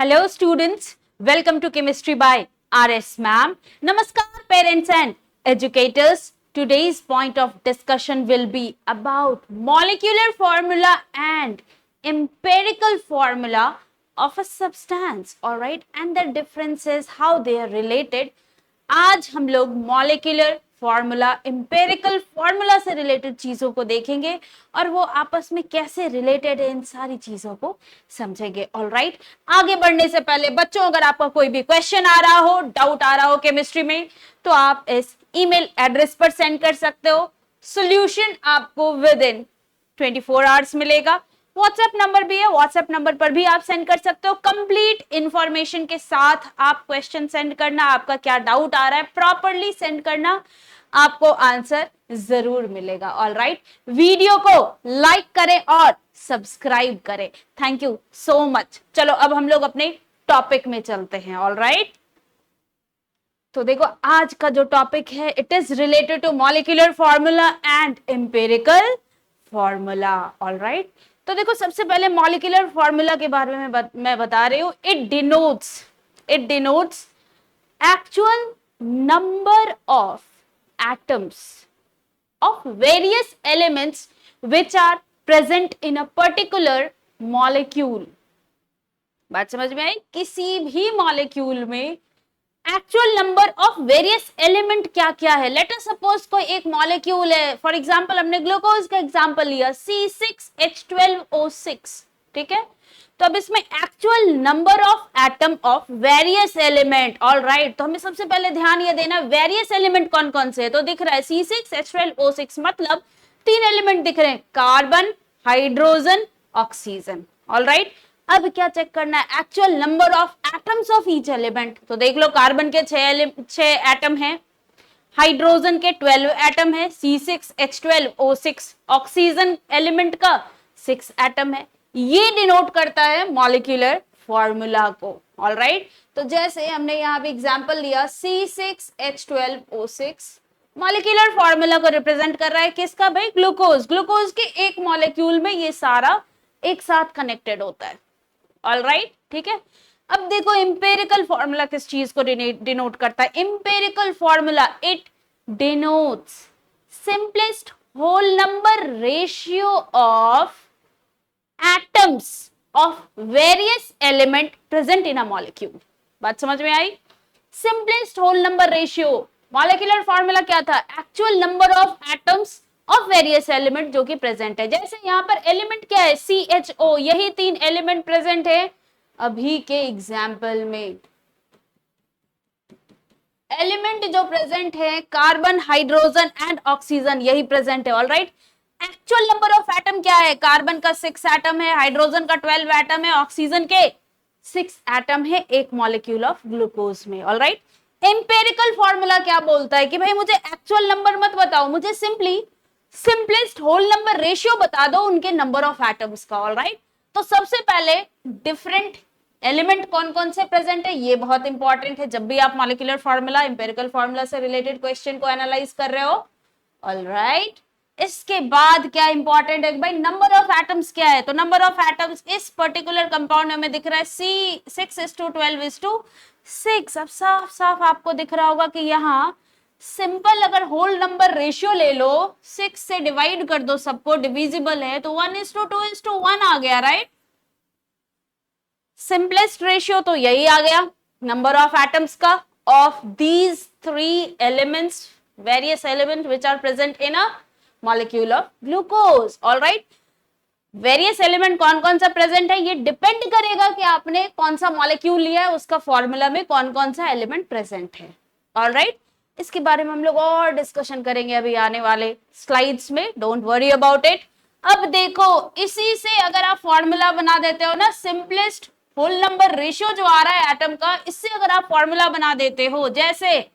Hello students, welcome to Chemistry by RS Ma'am. Namaskar parents and educators. Today's point of discussion will be about molecular formula and empirical formula of a substance, alright, and the differences, how they are related. आज हम लोग molecular formula empirical formula से related चीजों को देखेंगे और वो आपस में कैसे रिलेटेड है, इन सारी चीजों को समझेंगे। ऑलराइट, आगे बढ़ने से पहले बच्चों, अगर आपका कोई भी क्वेश्चन आ रहा हो, डाउट आ रहा हो केमिस्ट्री में, तो आप इस ईमेल एड्रेस पर सेंड कर सकते हो। सॉल्यूशन आपको विद इन 24 आवर्स मिलेगा। व्हाट्सएप नंबर भी है, व्हाट्सएप नंबर पर भी आप सेंड कर सकते हो। कंप्लीट इंफॉर्मेशन के साथ आप क्वेश्चन सेंड करना, आपका क्या डाउट आ रहा है प्रॉपरली सेंड करना, आपको आंसर जरूर मिलेगा। ऑलराइट, वीडियो को लाइक करें और सब्सक्राइब करें। Thank you so much. चलो अब हम लोग अपने टॉपिक में चलते हैं। ऑलराइट, तो देखो आज का जो टॉपिक है, it is related to molecular formula and empirical formula. Alright, तो देखो सबसे पहले मॉलिक्यूलर फॉर्मूला के बारे में मैं बता रही हूं। It denotes actual number of atoms of various elements which are present in a particular molecule। बात समझ में आई? किसी भी मॉलिक्यूल में actual number of various element क्या क्या है। लेट अस सपोज कोई एक मॉलिक्यूल है, फॉर एग्जांपल हमने ग्लूकोज का एग्जांपल लिया C6H12O6, ठीक है। तो अब इसमें actual number of atom of various element. Alright, तो हमें सबसे पहले ध्यान ये देना, वेरियस एलिमेंट कौन कौन से है। तो दिख रहा है C6H12O6, मतलब 3 एलिमेंट दिख रहे हैं, कार्बन, हाइड्रोजन, ऑक्सीजन। ऑलराइट, अब क्या चेक करना है, actual number of atoms of each element. तो देख लो, कार्बन के 6 एटम हैं, हाइड्रोजन के 12 एटम है, C6H12O6, ऑक्सीजन एलिमेंट का 6 एटम है। ये डिनोट करता है मॉलिक्यूलर फॉर्मूला को। ऑलराइट, तो जैसे हमने यहाँ पे एग्जांपल लिया C6H12O6, मॉलिक्यूलर फॉर्मूला को रिप्रेजेंट कर रहा है किसका भाई? ग्लूकोज। ग्लूकोज के एक मॉलिक्यूल में ये सारा एक साथ कनेक्टेड होता है। ऑलराइट, ठीक है। अब देखो एम्पिरिकल फॉर्मूला किस चीज को डिनोट करता है। Empirical formula, it denotes simplest whole number ratio of atoms of various element present in a molecule. बात समझ में आई? Simplest whole number ratio, molecular formula क्या था? Actual number of atoms of various element जो कि प्रेजेंट है। जैसे यहाँ पर एलिमेंट क्या है? CHO, यही 3 एलिमेंट प्रेजेंट है अभी के एग्जाम्पल में। एलिमेंट जो प्रेजेंट है कार्बन, हाइड्रोजन एंड ऑक्सीजन, यही प्रेजेंट है। Alright, actual number of atom क्या है? कार्बन का 6 एटम है, हाइड्रोजन का 12 एटम है, ऑक्सीजन के 6 एटम है एक मॉलिक्यूल ऑफ ग्लूकोज में। ऑलराइट, एम्पिरिकल फॉर्मूला क्या बोलता है कि भाई मुझे एक्चुअल नंबर मत बताओ, मुझे simply simplest whole number ratio बता दो उनके नंबर ऑफ एटम्स का। ऑलराइट, तो सबसे पहले डिफरेंट एलिमेंट कौन कौन से प्रेजेंट है, ये बहुत इंपॉर्टेंट है जब भी आप मॉलिक्यूलर फॉर्मूला, एम्पिरिकल फॉर्मूला से रिलेटेड क्वेश्चन को एनालाइज कर रहे हो। ऑलराइट, इसके बाद क्या इंपॉर्टेंट है भाई, नंबर ऑफ एटम्स क्या है। तो नंबर ऑफ एटम्स इस पर्टिकुलर कंपाउंड में दिख रहा है C6:12:6। अब साफ साफ आपको दिख रहा होगा कि यहाँ सिंपल अगर होल नंबर रेशियो ले लो, 6 से डिवाइड कर दो सबको, डिविजिबल है तो 1:2:1 आ गया। राइट, सिंपलेस्ट रेशियो तो यही आ गया नंबर ऑफ एटम्स का of these 3 elements, various element which are present in a molecule of glucose. Alright, various element कौन कौन सा प्रेजेंट है ये डिपेंड करेगा कि आपने कौन सा मॉलिक्यूल लिया है, उसका फॉर्मूला में कौन कौन सा एलिमेंट प्रेजेंट है। ऑलराइट, इसके बारे में हम लोग और डिस्कशन करेंगे अभी आने वाले स्लाइड्स में, डोंट वरी अबाउट इट। अब देखो, इसी से अगर आप फॉर्मूला बना देते हो ना, सिंपलेस्ट होल नंबर रेशियो जो आ रहा है एटम का, इससे अगर आप फॉर्मूला बना देते हो, जैसे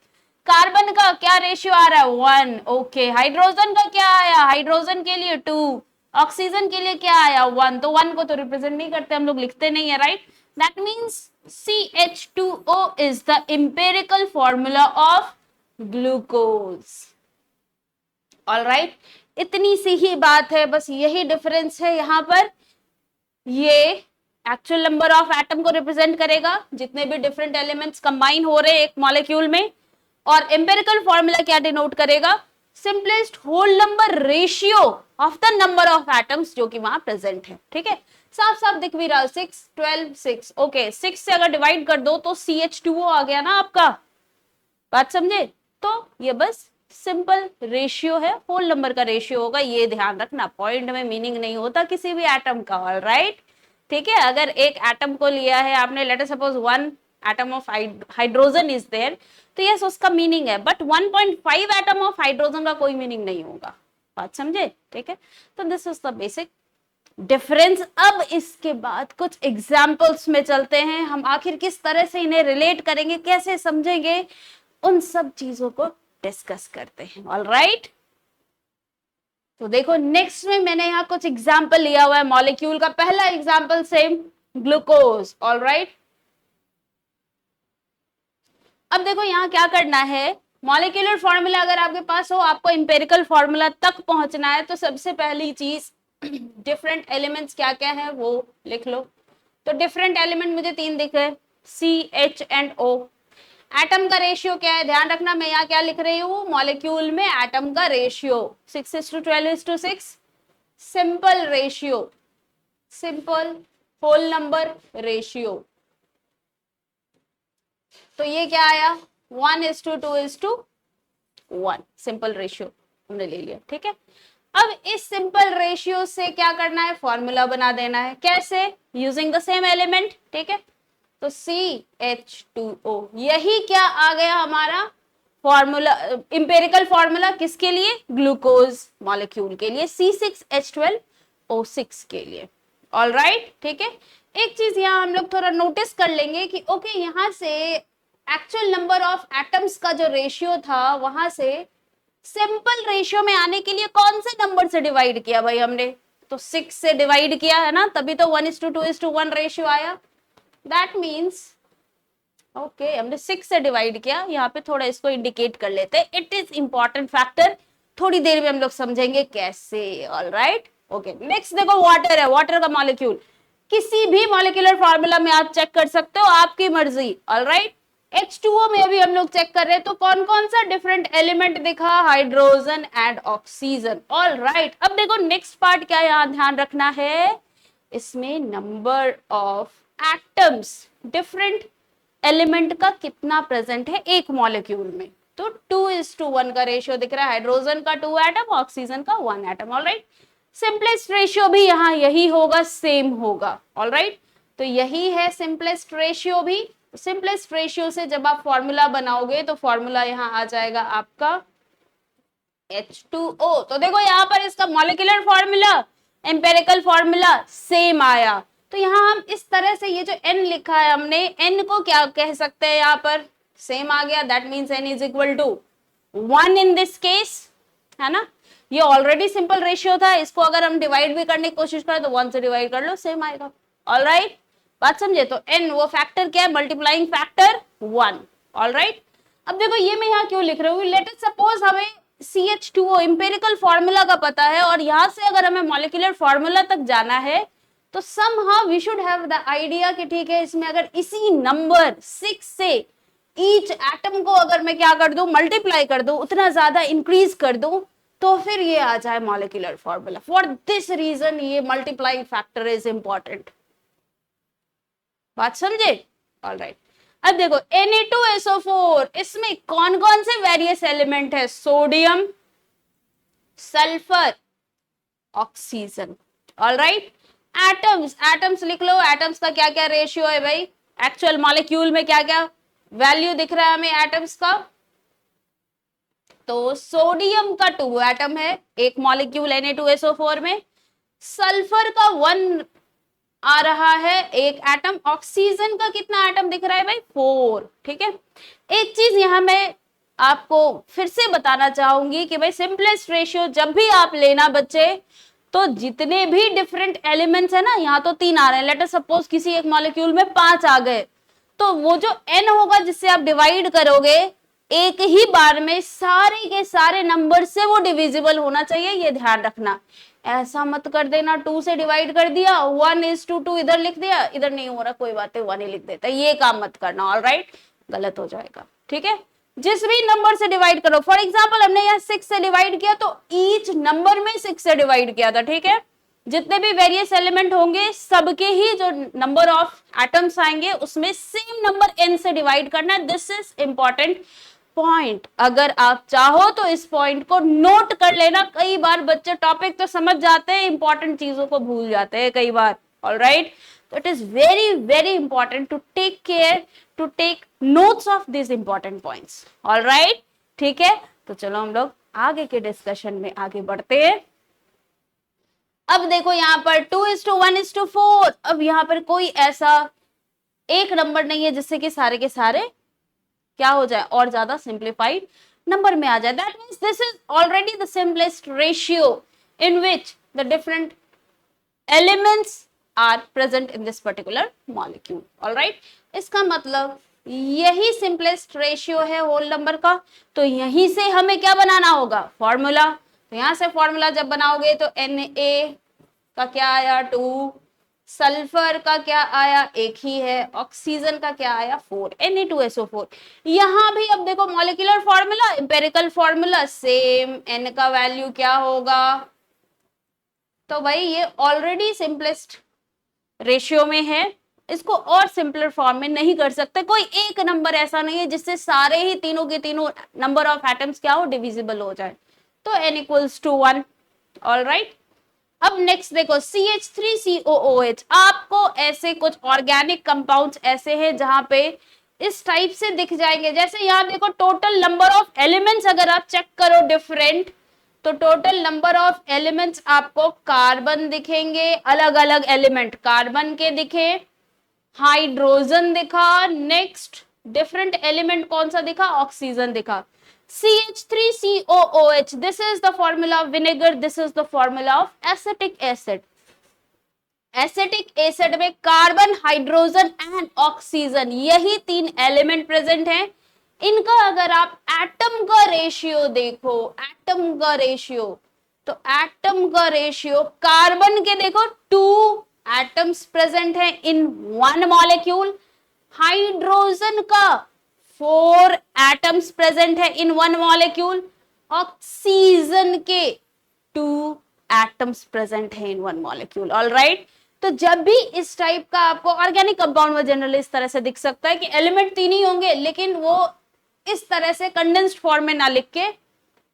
कार्बन का क्या रेशियो आ रहा है? 1। ओके, हाइड्रोजन का क्या आया? हाइड्रोजन के लिए 2, ऑक्सीजन के लिए क्या आया? 1। तो 1 को तो रिप्रेजेंट नहीं करते हम लोग, लिखते नहीं है। Right, that means CH2O is the empirical formula of glucose। Alright, इतनी सी ही बात है, बस यही डिफरेंस है यहाँ पर। ये एक्चुअल नंबर ऑफ एटम को रिप्रेजेंट करेगा, जितने भी डिफरेंट एलिमेंट्स कंबाइन हो रहे हैं एक मॉलिक्यूल में। और एम्पिरिकल फॉर्मूला क्या डिनोट करेगा? Simplest whole number ratio of the number of atoms जो कि वहां प्रेजेंट है। ठीक है, साफ साफ दिख भी रहा, 6 12 6। ओके, 6 से अगर डिवाइड कर दो तो CH2O आ गया ना आपका, बात समझे? तो ये बस सिंपल रेशियो है, होल नंबर का रेशियो होगा, ये ध्यान रखना। पॉइंट में मीनिंग नहीं होता किसी भी एटम का, ऑलराइट? ठीक है, अगर एक एटम को लिया है आपने, let us suppose 1 atom of hydrogen is there, तो यस उसका मीनिंग है, बट 1.5 एटम ऑफ हाइड्रोजन का कोई मीनिंग नहीं होगा, बात समझे? ठीक है, तो this is the basic difference. अब इसके बाद कुछ एग्जाम्पल्स में चलते हैं, हम आखिर किस तरह से इन्हें रिलेट करेंगे, कैसे समझेंगे, उन सब चीजों को डिस्कस करते हैं। ऑलराइट, तो देखो नेक्स्ट में मैंने यहाँ कुछ एग्जाम्पल लिया हुआ है मॉलिक्यूल का। पहला एग्जाम्पल सेम, ग्लूकोज। ऑलराइट, अब देखो यहाँ क्या करना है, मॉलिक्यूलर फॉर्मूला अगर आपके पास हो, आपको एम्पिरिकल फॉर्मूला तक पहुंचना है, तो सबसे पहली चीज डिफरेंट एलिमेंट्स क्या क्या है वो लिख लो। तो डिफरेंट एलिमेंट मुझे 3 दिख रहे, CH एंड O। एटम का रेशियो क्या है, ध्यान रखना, मैं यहाँ क्या लिख रही हूँ, मॉलिक्यूल में एटम का ratio 6:12:6, simple ratio, simple whole number ratio. तो ये क्या आया, 1:2:1, सिंपल रेशियो हमने ले लिया। ठीक है, अब इस सिंपल रेशियो से क्या करना है, फॉर्मूला बना देना है। कैसे? Using the same element. ठीक है, तो CH2O, यही क्या आ गया हमारा फॉर्मूला, इंपेरिकल फॉर्मूला किसके लिए, ग्लूकोज मॉलिक्यूल के लिए, C6H12O6 के लिए। ऑलराइट, ठीक है, एक चीज यहाँ हम लोग थोड़ा नोटिस कर लेंगे कि ओके, यहाँ से एक्चुअल नंबर ऑफ एटम्स का जो रेशियो था, वहां से सिंपल रेशियो में आने के लिए कौन से नंबर से डिवाइड किया भाई हमने, तो 6 से डिवाइड किया है ना, तभी तो 1:2:1 रेशियो आया। दैट मीन्स ओके, हमने 6 से डिवाइड किया। यहाँ पे थोड़ा इसको इंडिकेट कर लेते हैं, इट इज इंपॉर्टेंट फैक्टर, थोड़ी देर में हम लोग समझेंगे कैसे। ऑलराइट, ओके, नेक्स्ट देखो, वाटर है, वाटर का मॉलिक्यूल किसी भी मॉलिक्यूलर फॉर्मूला में आप चेक कर सकते हो, आपकी मर्जी। ऑलराइट, H2O में अभी हम लोग चेक कर रहे हैं, तो कौन कौन सा डिफरेंट एलिमेंट दिखा, हाइड्रोजन एंड ऑक्सीजन। ऑलराइट, अब देखो नेक्स्ट पार्ट क्या यहाँ ध्यान रखना है, इसमें number of atoms, different element का कितना प्रेजेंट है एक मॉलिक्यूल में। तो 2:1 का रेशियो दिख रहा है, हाइड्रोजन का 2 एटम, ऑक्सीजन का 1 एटम। ऑलराइट, सिंपलेस्ट रेशियो भी यहाँ यही होगा, सेम होगा। ऑलराइट, तो यही है सिंपलेस्ट रेशियो भी। सिंपलेस्ट रेशियो से जब आप फॉर्मूला बनाओगे तो फॉर्मूला यहाँ आ जाएगा आपका H2O। तो देखो यहाँ पर इसका molecular formula, empirical formula same आया। तो यहाँ हम इस तरह से ये जो N लिखा है हमने, N को क्या कह सकते हैं, यहाँ पर सेम आ गया, that means N is equal to 1 in this case, है ना। ये ऑलरेडी सिंपल रेशियो था, इसको अगर हम डिवाइड भी करने की कोशिश करें तो 1 से डिवाइड कर लो, सेम आएगा। ऑलराइट, बात समझे? तो N वो फैक्टर क्या है, मल्टीप्लाइंग फैक्टर 1। ऑलराइट, अब देखो ये मैं यहाँ क्यों लिख रही हूँ, लेट अस सपोज हमें CH2O एम्पिरिकल फॉर्मूला का पता है, और यहाँ से अगर हमें मॉलिक्यूलर फॉर्मूला तक जाना है, तो somehow we should have the idea कि ठीक है, इसमें अगर इसी नंबर 6 से ईच एटम को अगर मैं क्या कर दूं, मल्टीप्लाई कर दूं, उतना ज्यादा इंक्रीज कर दूं, तो फिर ये आ जाए molecular formula. For this reason ये मल्टीप्लाइंग फैक्टर इज इंपॉर्टेंट, बात समझे? ऑलराइट, अब देखो Na2SO4, इसमें कौन कौन से वेरियस एलिमेंट है, sodium, sulphur, oxygen. Alright, atoms, atoms लिख लो, एटम्स का क्या क्या रेशियो है भाई, एक्चुअल मॉलिक्यूल में क्या क्या वैल्यू दिख रहा है हमें एटम्स का। तो सोडियम का 2 एटम है एक मॉलिक्यूल Na2SO4 में, सल्फर का 1 आ रहा है एक एटम, ऑक्सीजन का कितना एटम दिख रहा है भाई, 4। ठीक है, एक चीज यहां मैं आपको फिर से बताना चाहूंगी कि भाई सिंपलेस्ट रेशियो जब भी आप लेना बच्चे, तो जितने भी डिफरेंट एलिमेंट्स है ना, यहाँ तो 3 आ रहे हैं, लेट अस सपोज किसी एक मॉलिक्यूल में 5 आ गए, तो वो जो N होगा जिससे आप डिवाइड करोगे, एक ही बार में सारे के सारे नंबर से वो डिविजिबल होना चाहिए, ये ध्यान रखना। ऐसा मत कर देना 2 से डिवाइड कर दिया 1:2 इधर लिख दिया, इधर नहीं हो रहा कोई बात है 1 ही लिख देता, ये काम मत करना, ऑलराइट, गलत हो जाएगा, ठीक है। जिस भी नंबर से डिवाइड करो, फॉर एग्जाम्पल हमने यहाँ 6 से डिवाइड किया तो ईच नंबर में 6 से डिवाइड किया था, ठीक है। जितने भी वेरियस एलिमेंट होंगे सबके ही जो नंबर ऑफ एटम्स आएंगे उसमें सेम नंबर n से डिवाइड करना है, दिस इज इंपॉर्टेंट पॉइंट। अगर आप चाहो तो इस पॉइंट को नोट कर लेना, कई बार बच्चे टॉपिक तो समझ जाते हैं, इंपॉर्टेंट चीजों को भूल जाते हैं कई बार, ऑलराइट। तो it is very very important to take care, to take notes of this important points, alright, ठीक है। तो चलो हम लोग आगे के डिस्कशन में आगे बढ़ते हैं। अब देखो यहाँ पर 2:1:4, अब यहाँ पर कोई ऐसा एक नंबर नहीं है जिससे कि सारे के सारे क्या हो जाए और ज्यादा सिंप्लीफाइड नंबर में आ जाए, that means this is already the simplest ratio in which the different elements are present in this particular molecule, alright. इसका मतलब यही सिंपलेस्ट रेशियो है होल नंबर का, तो यहीं से हमें क्या बनाना होगा, फॉर्मूला। तो यहां से फॉर्मूला जब बनाओगे तो Na का क्या आया 2, सल्फर का क्या आया एक ही है, ऑक्सीजन का क्या आया 4, Na2SO4। यहां भी अब देखो molecular formula, empirical formula same, n का वैल्यू क्या होगा, तो भाई ये ऑलरेडी सिंपलेस्ट रेशियो में है, इसको और सिंपलर फॉर्म में नहीं कर सकते। कोई एक नंबर ऐसा नहीं है जिससे सारे ही तीनों के तीनों नंबर ऑफ एटम्स क्या हो, डिविजिबल हो जाए, तो n=1, ऑलराइट। अब नेक्स्ट देखो CH3COOH, आपको ऐसे कुछ ऑर्गेनिक कंपाउंड्स ऐसे हैं जहां पे इस टाइप से दिख जाएंगे, जैसे यहाँ देखो टोटल नंबर ऑफ एलिमेंट्स अगर आप चेक करो डिफरेंट, तो टोटल नंबर ऑफ एलिमेंट्स आपको कार्बन दिखेंगे, अलग अलग एलिमेंट कार्बन के दिखे, हाइड्रोजन दिखा, नेक्स्ट डिफरेंट एलिमेंट कौन सा दिखा, ऑक्सीजन दिखा। CH3COOH, this is the formula of vinegar, this is the formula of acetic acid. Acetic acid में कार्बन, हाइड्रोजन एंड ऑक्सीजन, यही 3 एलिमेंट प्रेजेंट हैं। इनका अगर आप एटम का रेशियो देखो, एटम का रेशियो, तो एटम का रेशियो कार्बन के देखो 2 एटम्स प्रेजेंट हैं इन 1 मॉलिक्यूल, हाइड्रोजन का 4 एटम्स प्रेजेंट है इन 1 मॉलिक्यूल, ऑक्सीजन के 2 एटम्स प्रेजेंट है इन 1 मॉलिक्यूल, ऑलराइट। तो जब भी इस टाइप का आपको ऑर्गेनिक कंपाउंड में जनरली इस तरह से दिख सकता है कि एलिमेंट 3 ही होंगे, लेकिन वो इस तरह से कंडेंस्ड फॉर्म में ना लिख के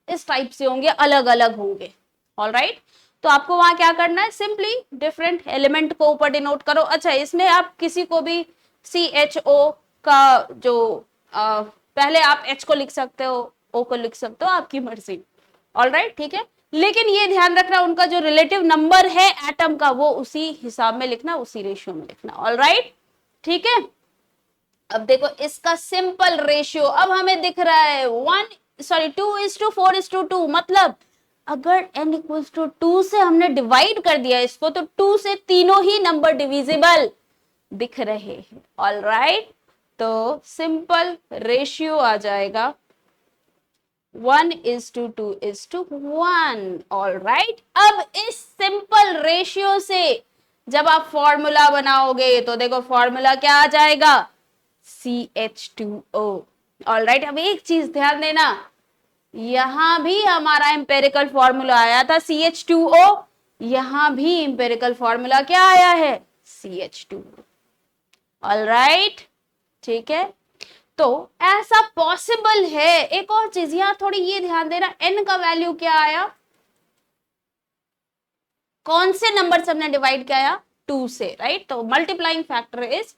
इस टाइप से होंगे, अलग अलग होंगे, ऑलराइट। तो आपको वहां क्या करना है, सिंपली डिफरेंट एलिमेंट को ऊपर डिनोट करो। अच्छा, इसमें आप किसी को भी CHO का जो पहले आप H को लिख सकते हो, O को लिख सकते हो, आपकी मर्जी, ऑलराइट, ठीक है। लेकिन ये ध्यान रखना उनका जो रिलेटिव नंबर है एटम का वो उसी हिसाब में लिखना, उसी रेशियो में लिखना, ऑलराइट, ठीक है। अब देखो इसका सिंपल रेशियो अब हमें दिख रहा है 2:4:2, मतलब अगर n=2 से हमने डिवाइड कर दिया इसको, तो 2 से तीनों ही नंबर डिविजिबल दिख रहे हैं, ऑलराइट। तो सिंपल रेशियो आ जाएगा 1:2:1, ऑलराइट। अब इस सिंपल रेशियो से जब आप फॉर्मूला बनाओगे तो देखो फॉर्मूला क्या आ जाएगा, CH2O, ऑलराइट। अब एक चीज ध्यान देना, यहां भी हमारा एम्पेरिकल फॉर्मूला आया था CH2O, यहां भी एम्पेरिकल फॉर्मूला क्या आया है, CH2O, ऑलराइट, ठीक है। तो ऐसा पॉसिबल है। एक और चीज यहां थोड़ी ये ध्यान देना, n का वैल्यू क्या आया, कौन से नंबर से हमने डिवाइड किया, 2 से, राइट। तो मल्टीप्लाइंग फैक्टर इज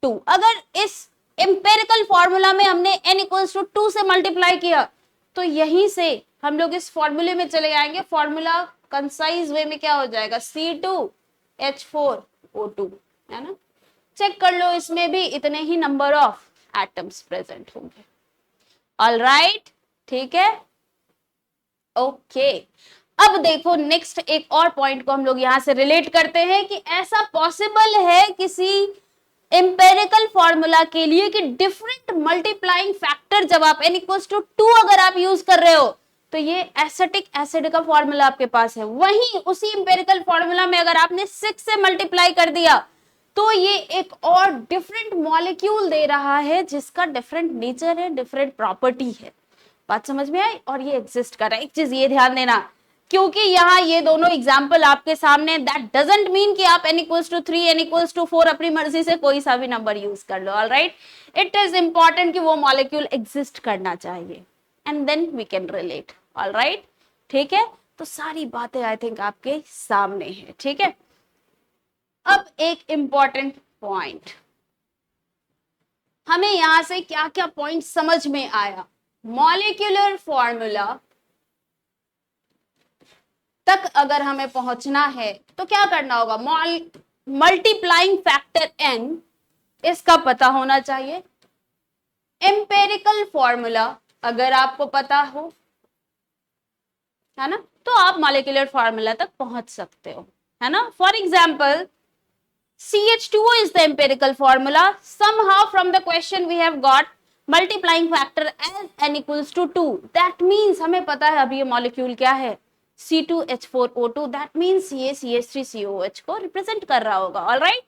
2। अगर इस एम्पेरिकल फॉर्मूला में हमने n=2 से मल्टीप्लाई किया, तो यहीं से हम लोग इस फॉर्मूले में चले आएंगे, फॉर्मूला कंसाइज वे में क्या हो जाएगा, C2H4O2, है ना। चेक कर लो, इसमें भी इतने ही नंबर ऑफ एटम्स प्रेजेंट होंगे, ऑलराइट, ठीक है, ओके। अब देखो नेक्स्ट एक और पॉइंट को हम लोग यहां से रिलेट करते हैं कि ऐसा पॉसिबल है किसी एम्पेरिकल फॉर्मूला के लिए कि डिफरेंट मल्टीप्लाइंग फैक्टर जब आप n=2 अगर आप यूज कर रहे हो, तो ये एसिटिक एसिड का फॉर्मूला आपके पास है। वहीं उसी इंपेरिकल फॉर्मूला में अगर आपने 6 से मल्टीप्लाई कर दिया तो ये एक और डिफरेंट मॉलिक्यूल दे रहा है जिसका डिफरेंट नेचर है, डिफरेंट प्रॉपर्टी है। बात समझ में आई? और ये एग्जिस्ट कर रहा है। एक चीज ये ध्यान देना, क्योंकि यहाँ ये दोनों एग्जाम्पल आपके सामने, दैट डजंट मीन कि आप n=3 n=4 अपनी मर्जी से कोई सा भी नंबर यूज कर लो। ऑलराइट, इट इज इंपॉर्टेंट कि वो मॉलिक्यूल एग्जिस्ट करना चाहिए and then we can relate. Alright, ठीक है, तो सारी बातें आई थिंक आपके सामने है। ठीक है, अब एक इंपॉर्टेंट पॉइंट, हमें यहां से क्या क्या पॉइंट समझ में आया। मॉलिक्यूलर फॉर्मूला तक अगर हमें पहुंचना है तो क्या करना होगा? मल्टीप्लाइंग फैक्टर n इसका पता होना चाहिए। एम्पेरिकल फॉर्मूला अगर आपको पता हो, है ना, तो आप मॉलिक्यूलर फॉर्मूला तक पहुंच सकते हो, है ना। For example CH2O is the empirical formula. Somehow from the question we have got multiplying factor as n=2. That means हमें पता है अब ये मॉलिक्यूल क्या है, C2H4O2. That means ये CH3COH को रिप्रेजेंट कर रहा होगा। ऑलराइट,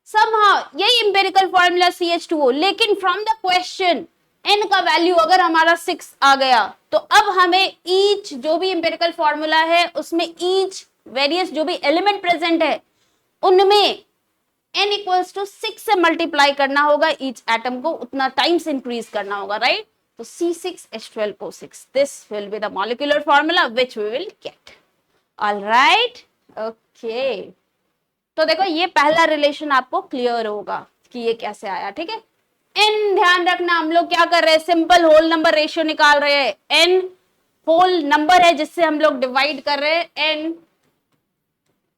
somehow यही empirical formula CH2O, लेकिन from the question n का वैल्यू अगर हमारा 6 आ गया तो अब हमें ईच जो भी empirical formula है उसमें ईच वेरियस जो भी एलिमेंट प्रेजेंट है उनमें n=6 से मल्टीप्लाई करना होगा। ईच एटम को उतना टाइम्स इंक्रीज करना होगा। राइट, तो C6H12O6, this will be the molecular formula which we will get. Alright, okay, तो देखो ये पहला रिलेशन आपको क्लियर होगा कि ये कैसे आया। ठीक है, n ध्यान रखना, हम लोग क्या कर रहे हैं, सिंपल होल नंबर रेशियो निकाल रहे हैं। n होल नंबर है जिससे हम लोग डिवाइड कर रहे हैं। n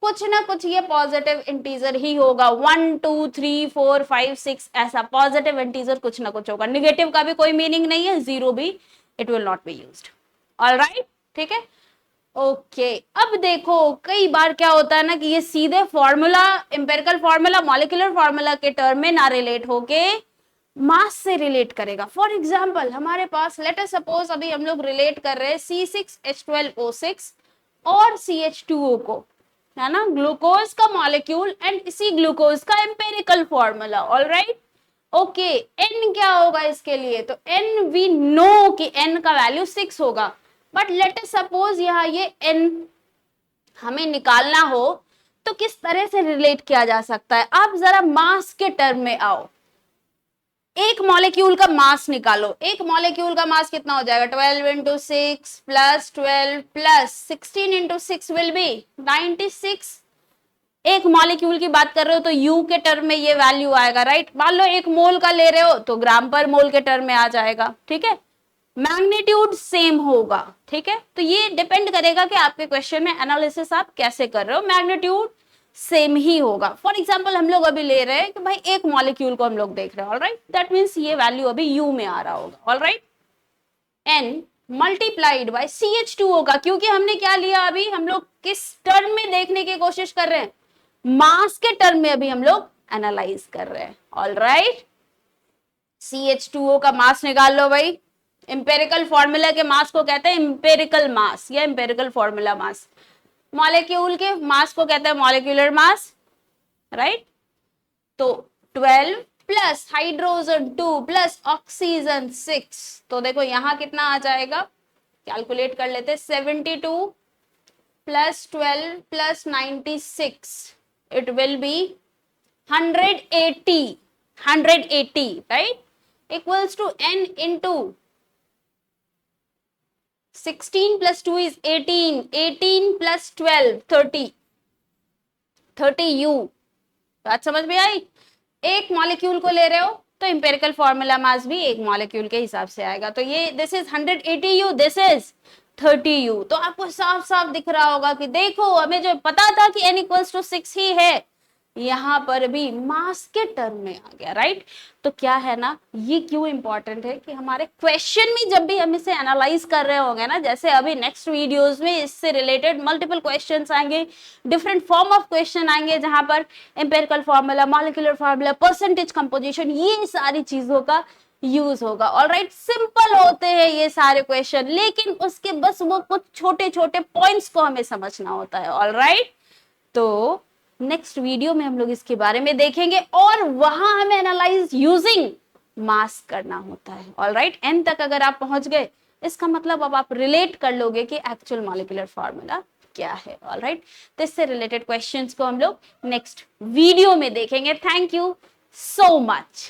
कुछ ना कुछ ये पॉजिटिव इंटीजर ही होगा, 1 2 3 4 5 6 ऐसा पॉजिटिव इंटीजर कुछ ना कुछ होगा। निगेटिव का भी कोई मीनिंग नहीं है, जीरो भी, it will not be used. Alright, ठीक है, ओके। अब देखो कई बार क्या होता है ना कि ये सीधे formula, empirical formula molecular formula के टर्म में ना रिलेट होके मास से रिलेट करेगा। फॉर एग्जाम्पल हमारे पास लेट अस सपोज अभी हम लोग रिलेट कर रहे हैं C6H12O6 और CH2O को, है ना, ग्लूकोज का मॉलिक्यूल एंड इसी ग्लूकोज का empirical formula. Alright, okay, n क्या होगा इसके लिए? तो n वी नो कि n का वैल्यू 6 होगा, बट लेट अस सपोज यहाँ ये n हमें निकालना हो तो किस तरह से रिलेट किया जा सकता है? आप जरा मास के टर्म में आओ, एक मॉलिक्यूल का मास निकालो। एक मॉलिक्यूल का मास कितना हो जाएगा? 12 into 6 plus 12 plus 16 into 6 will be 96। एक मॉलिक्यूल की बात कर रहे हो तो यू के टर्म में ये वैल्यू आएगा। राइट, मान लो एक मोल का ले रहे हो तो ग्राम पर मोल के टर्म में आ जाएगा। ठीक है, मैग्नीट्यूड सेम होगा। ठीक है, तो ये डिपेंड करेगा कि आपके क्वेश्चन में एनालिसिस आप कैसे कर रहे हो, मैग्नीट्यूड सेम ही होगा। फॉर एग्जाम्पल हम लोग अभी ले रहे हैं कि भाई एक मॉलिक्यूल को हम लोग देख रहे हैं। ऑलराइट, दैट मींस ये वैल्यू अभी यू में आ रहा होगा। Alright, n multiplied by CH2O का, क्योंकि हमने क्या लिया अभी, हम लोग किस टर्म में देखने की कोशिश कर रहे हैं, मास के टर्म में अभी हम लोग एनालाइज कर रहे हैं। ऑलराइट, CH2O का मास निकाल लो भाई। एम्पेरिकल फॉर्मूला के मास को कहते हैं एम्पेरिकल मास या एम्पेरिकल फॉर्मूला मास। मॉलिक्यूल के मास को कहते हैं मॉलिक्यूलर मास। राइट, तो 12 प्लस हाइड्रोजन 2 प्लस ऑक्सीजन 6, तो देखो यहां कितना आ जाएगा, कैलकुलेट कर लेते हैं। 72 plus 12 plus 96, it will be 180 right, equals to n into 16 plus 2 is 18, 18 plus 12 30 u। बात समझ में आई? एक मॉलिक्यूल को ले रहे हो तो एम्पिरिकल फॉर्मूला मास भी एक मॉलिक्यूल के हिसाब से आएगा। तो ये this is 180 u, this is 30 u। तो आपको साफ साफ दिख रहा होगा कि देखो हमें जो पता था कि n=6 ही है, यहां पर भी मास के टर्म में आ गया। राइट, तो क्या है ना, ये क्यों इंपॉर्टेंट है कि हमारे क्वेश्चन में जब भी हम इसे एनालाइज कर रहे होंगे ना, जैसे अभी नेक्स्ट वीडियोस में इससे रिलेटेड मल्टीपल क्वेश्चंस आएंगे, डिफरेंट फॉर्म ऑफ क्वेश्चन आएंगे जहां पर empirical formula, molecular formula, percentage composition, ये सारी चीजों का यूज होगा। ऑलराइट, सिंपल होते हैं ये सारे क्वेश्चन, लेकिन उसके बस वो कुछ छोटे छोटे पॉइंट्स को हमें समझना होता है। ऑलराइट, तो नेक्स्ट वीडियो में हम लोग इसके बारे में देखेंगे और वहां हमें एनालाइज यूजिंग मास करना होता है। ऑलराइट, एंड तक अगर आप पहुंच गए, इसका मतलब अब आप रिलेट कर लोगे कि एक्चुअल मॉलिक्यूलर फार्मूला क्या है। ऑलराइट, तो इससे रिलेटेड क्वेश्चंस को हम लोग नेक्स्ट वीडियो में देखेंगे। Thank you so much.